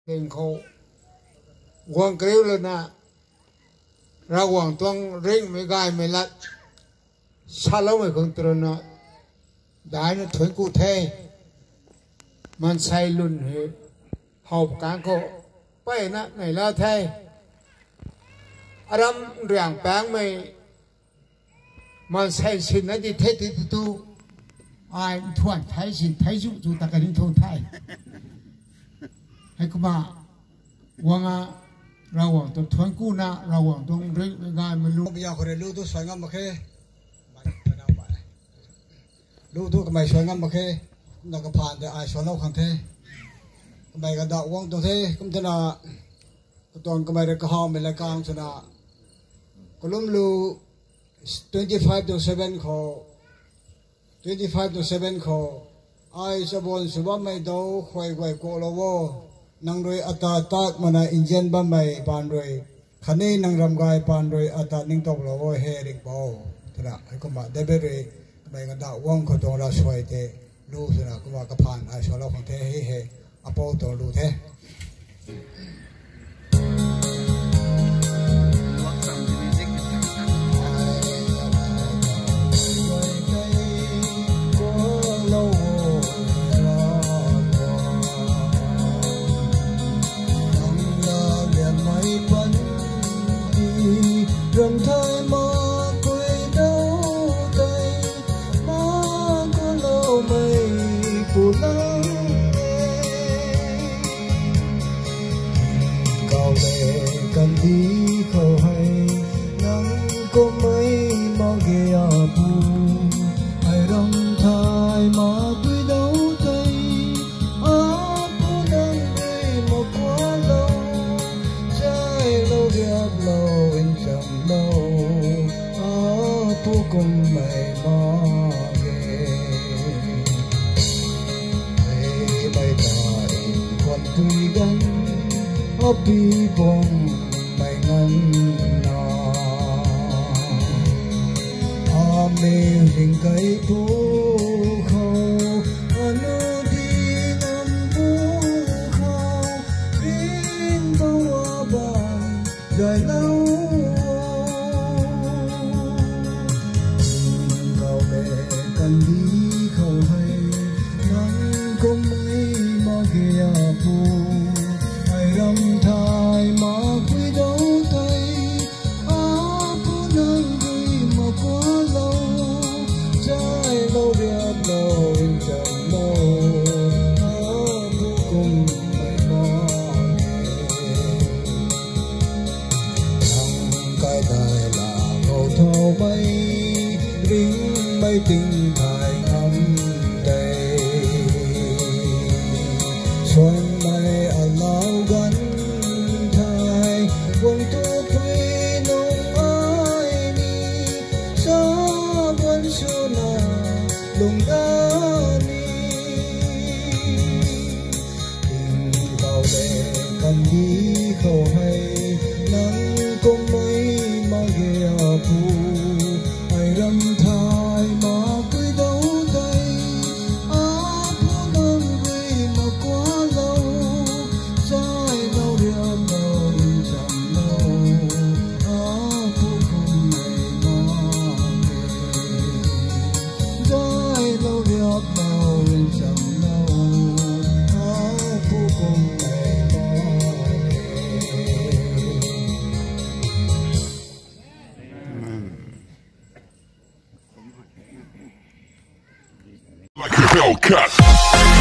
Kinh khổ quăng kêu lên na ra quăng tuang ring mấy gai mấy lát sao lâu mấy con trơn na đại nó thổi cụ thể man say luôn hệ học cán khổ vậy na này là thế Adam riang bang mấy man say xin nó đi thế thì tu ai thuần thái xin thái dụ tu ta cái những thôn thái hay có mà quăngเราหวังตัวทวนกู้นะเราหวังตรงเรื่องงานมันรู้อยากคนรู้ตัวสวยงามมาแค่รู้ตัวก็ไม่สวยงามมาแค่นักผ่านแต่ไอ้สวนเราขังเท่ก็ไม่กระดาษวงตัวเท่ก็จะน่ะตอนก็ไม่ได้กระห้องไม่ได้กลางชนะก็ล้มรู้25 to 7 ขอ25 to 7 ขอไอ้สบอนสุบะไม่ดูควายโกโลโวนังรวยอัตตากมันอินเจนบ้านใหม่ปานรวยขันนี้นังรำกายปานรวยอัตนิ่งตกเราเฮริกเบาทีละไอ้ก็มาเดบิเรไม่กันดาว่องเขาตรงเราช่วยเตะรู้สินะก็ว่ากระพานไอ้ชาวเราของเทเฮอโปตัวรู้เทrừng thôi mà quê đâu đây má có lâu mây của nắng cao lệ cần đi khâu hay nắng có mấy mà ghé bu ai rừng thôi mà quê đâu đây có nắng đây mà quá lâu trái lâu đẹp lâu lâu aku cùng mày mò về mày tại còn tươi đắng bi bông mày ngân nọ mê hình cây thu khâu nó đi ngắm thu khâu riêng bao bàn dài lâu cần đi khâu hay nắng có mấy mà ghé bu ai râm thai mà quý đâu tay có nắng đi mà quá lâu trái lâu đẹp lâu chẳng lâu vô cùng mày mò thằng cái đời là cầu thâu bay ring bay tình thái ngắm đầy xuân mây ở lao gắn thái buông tu quy nông ai ni gió buồn xưa nào lùng đá ni tình vào lệ cần đi khâu hay nắng có mấy mà ghé bu ai râm thai mà quý đâu đây có nắng vì mà quá lâu trái lâu đẹp lâu chẳng lâu vô cùng mày mò về trái lâu đẹp lâu chẳng lâu vô cùng mày mò like a Hellcat.